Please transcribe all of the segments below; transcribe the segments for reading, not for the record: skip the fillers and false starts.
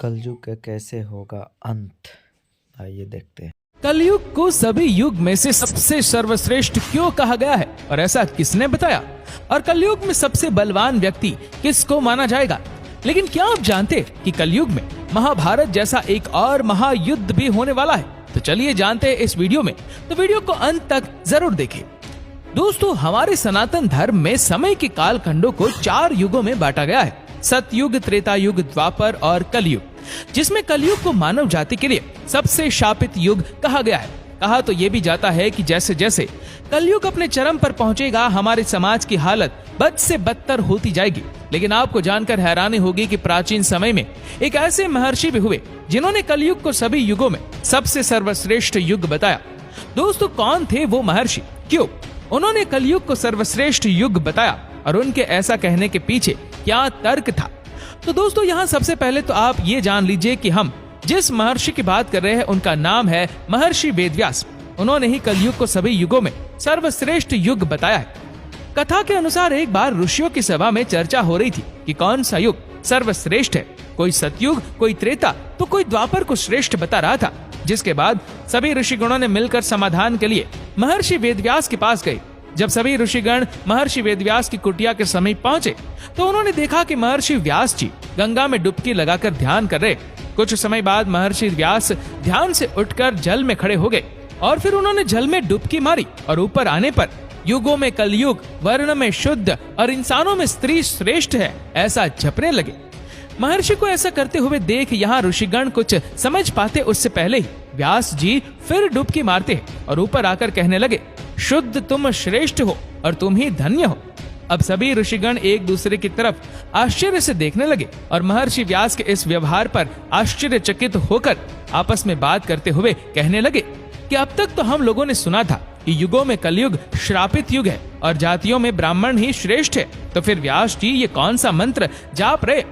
कलयुग का कैसे होगा अंत, आइए देखते हैं। कलयुग को सभी युग में से सबसे सर्वश्रेष्ठ क्यों कहा गया है और ऐसा किसने बताया? और कलयुग में सबसे बलवान व्यक्ति किसको माना जाएगा? लेकिन क्या आप जानते कि कलयुग में महाभारत जैसा एक और महायुद्ध भी होने वाला है? तो चलिए जानते हैं इस वीडियो में, तो वीडियो को अंत तक जरूर देखें। दोस्तों, हमारे सनातन धर्म में समय के कालखंडों को 4 युगों में बांटा गया है, सतयुग, त्रेता युग, द्वापर और कलयुग, जिसमें कलयुग को मानव जाति के लिए सबसे शापित युग कहा गया है। कहा तो ये भी जाता है कि जैसे जैसे कलयुग अपने चरम पर पहुंचेगा, हमारे समाज की हालत बद से बदतर होती जाएगी। लेकिन आपको जानकर हैरानी होगी कि प्राचीन समय में एक ऐसे महर्षि भी हुए जिन्होंने कलयुग को सभी युगों में सबसे सर्वश्रेष्ठ युग बताया। दोस्तों, कौन थे वो महर्षि? क्यों उन्होंने कलयुग को सर्वश्रेष्ठ युग बताया और उनके ऐसा कहने के पीछे क्या तर्क था? तो दोस्तों, यहाँ सबसे पहले तो आप ये जान लीजिए कि हम जिस महर्षि की बात कर रहे हैं उनका नाम है महर्षि वेदव्यास। उन्होंने ही कलयुग को सभी युगों में सर्वश्रेष्ठ युग बताया है। कथा के अनुसार एक बार ऋषियों की सभा में चर्चा हो रही थी कि कौन सा युग सर्वश्रेष्ठ है। कोई सतयुग, कोई त्रेता, तो कोई द्वापर को श्रेष्ठ बता रहा था। जिसके बाद सभी ऋषिगणों ने मिलकर समाधान के लिए महर्षि वेदव्यास के पास गए। जब सभी ऋषिगण महर्षि वेदव्यास की कुटिया के समीप पहुंचे तो उन्होंने देखा कि महर्षि व्यास जी गंगा में डुबकी लगाकर ध्यान कर रहे। कुछ समय बाद महर्षि व्यास ध्यान से उठकर जल में खड़े हो गए और फिर उन्होंने जल में डुबकी मारी और ऊपर आने पर युगों में कलयुग, वर्ण में शुद्ध और इंसानों में स्त्री श्रेष्ठ है, ऐसा जपने लगे। महर्षि को ऐसा करते हुए देख यहाँ ऋषिगण कुछ समझ पाते उससे पहले ही व्यास जी फिर डुबकी मारते हैं और ऊपर आकर कहने लगे, शुद्ध तुम श्रेष्ठ हो और तुम ही धन्य हो। अब सभी ऋषिगण एक दूसरे की तरफ आश्चर्य से देखने लगे और महर्षि व्यास के इस व्यवहार पर आश्चर्यचकित होकर आपस में बात करते हुए कहने लगे कि अब तक तो हम लोगों ने सुना था कि युगों में कलयुग श्रापित युग है और जातियों में ब्राह्मण ही श्रेष्ठ है, तो फिर व्यास जी ये कौन सा मंत्र जाप रहे?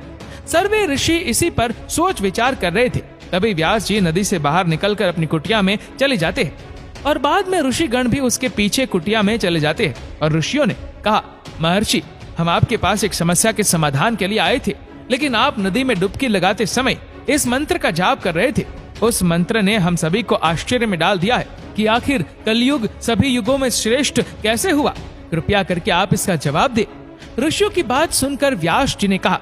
सर्वे ऋषि इसी पर सोच विचार कर रहे थे। तभी व्यास जी नदी से बाहर निकलकर अपनी कुटिया में चले जाते हैं और बाद में ऋषिगण भी उसके पीछे कुटिया में चले जाते हैं। और ऋषियों ने कहा, महर्षि, हम आपके पास एक समस्या के समाधान के लिए आए थे, लेकिन आप नदी में डुबकी लगाते समय इस मंत्र का जाप कर रहे थे। उस मंत्र ने हम सभी को आश्चर्य में डाल दिया है कि आखिर कलयुग सभी युगों में श्रेष्ठ कैसे हुआ? कृपया करके आप इसका जवाब दे। ऋषियों की बात सुनकर व्यास जी ने कहा,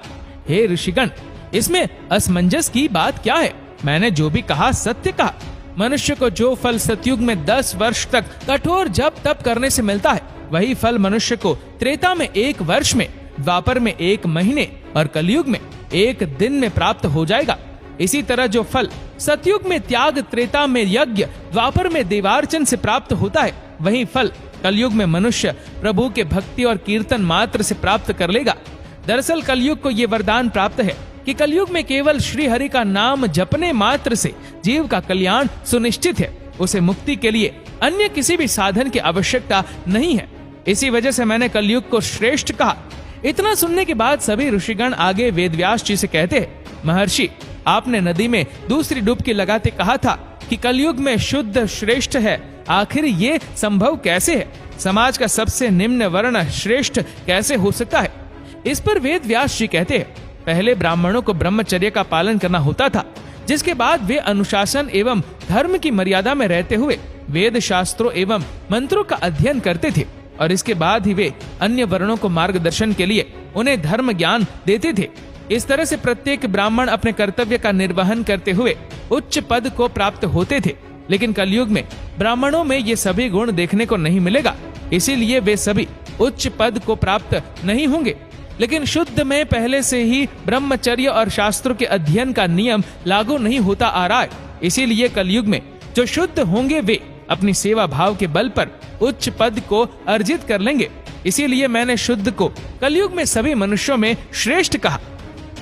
हे ऋषिगण, इसमें असमंजस की बात क्या है? मैंने जो भी कहा सत्य कहा। मनुष्य को जो फल सतयुग में 10 वर्ष तक कठोर जप तप करने से मिलता है, वही फल मनुष्य को त्रेता में 1 वर्ष में, द्वापर में 1 महीने और कलयुग में 1 दिन में प्राप्त हो जाएगा। इसी तरह जो फल सतयुग में त्याग, त्रेता में यज्ञ, द्वापर में देवार्चन से प्राप्त होता है, वही फल कलयुग में मनुष्य प्रभु के भक्ति और कीर्तन मात्र से प्राप्त कर लेगा। दरअसल कलयुग को ये वरदान प्राप्त है कि कलयुग में केवल श्री हरि का नाम जपने मात्र से जीव का कल्याण सुनिश्चित है। उसे मुक्ति के लिए अन्य किसी भी साधन की आवश्यकता नहीं है। इसी वजह से मैंने कलयुग को श्रेष्ठ कहा। इतना सुनने के बाद सभी ऋषिगण आगे वेदव्यास जी से कहते हैं, महर्षि, आपने नदी में दूसरी डुबकी लगाते कहा था कि कलयुग में शुद्ध श्रेष्ठ है। आखिर ये संभव कैसे है? समाज का सबसे निम्न वर्ण श्रेष्ठ कैसे हो सकता है? इस पर वेदव्यास जी कहते हैं, पहले ब्राह्मणों को ब्रह्मचर्य का पालन करना होता था, जिसके बाद वे अनुशासन एवं धर्म की मर्यादा में रहते हुए वेद शास्त्रों एवं मंत्रों का अध्ययन करते थे और इसके बाद ही वे अन्य वर्णों को मार्गदर्शन के लिए उन्हें धर्म ज्ञान देते थे। इस तरह से प्रत्येक ब्राह्मण अपने कर्तव्य का निर्वहन करते हुए उच्च पद को प्राप्त होते थे। लेकिन कलयुग में ब्राह्मणों में ये सभी गुण देखने को नहीं मिलेगा, इसीलिए वे सभी उच्च पद को प्राप्त नहीं होंगे। लेकिन शुद्ध में पहले से ही ब्रह्मचर्य और शास्त्रों के अध्ययन का नियम लागू नहीं होता आ रहा है। इसीलिए कलयुग में जो शुद्ध होंगे वे अपनी सेवा भाव के बल पर उच्च पद को अर्जित कर लेंगे। इसीलिए मैंने शुद्ध को कलयुग में सभी मनुष्यों में श्रेष्ठ कहा।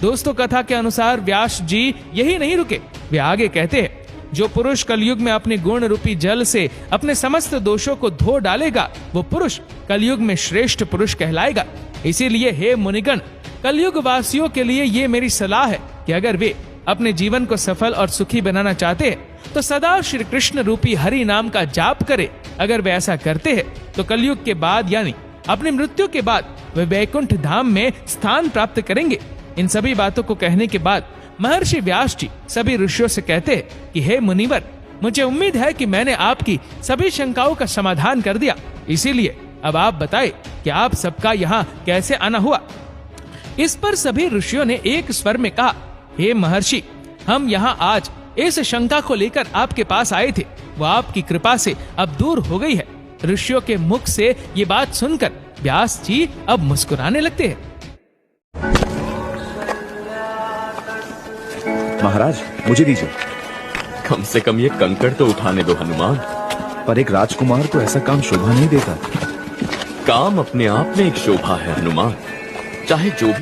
दोस्तों, कथा के अनुसार व्यास जी यही नहीं रुके, वे आगे कहते हैं, जो पुरुष कलयुग में अपने गुण रूपी जल से अपने समस्त दोषों को धो डालेगा, वो पुरुष कलयुग में श्रेष्ठ पुरुष कहलाएगा। इसीलिए हे मुनिगण, कलयुग वासियों के लिए ये मेरी सलाह है कि अगर वे अपने जीवन को सफल और सुखी बनाना चाहते हैं तो सदा श्री कृष्ण रूपी हरि नाम का जाप करे। अगर वे ऐसा करते हैं तो कलयुग के बाद यानी अपनी मृत्यु के बाद वे वैकुंठ धाम में स्थान प्राप्त करेंगे। इन सभी बातों को कहने के बाद महर्षि व्यास जी सभी ऋषियों से कहते हैं कि हे मुनिवर, मुझे उम्मीद है कि मैंने आपकी सभी शंकाओं का समाधान कर दिया। इसीलिए अब आप बताएं कि आप सबका यहाँ कैसे आना हुआ। इस पर सभी ऋषियों ने एक स्वर में कहा, हे महर्षि, हम यहाँ आज इस शंका को लेकर आपके पास आए थे, वो आपकी कृपा से अब दूर हो गई है। ऋषियों के मुख से ये बात सुनकर व्यास जी अब मुस्कुराने लगते हैं। महाराज, मुझे दीजिए। कम से कम ये कंकड़ तो उठाने दो हनुमान। पर एक राजकुमार को ऐसा काम शोभा नहीं देता। काम अपने आप में एक शोभा है हनुमान, चाहे जो भी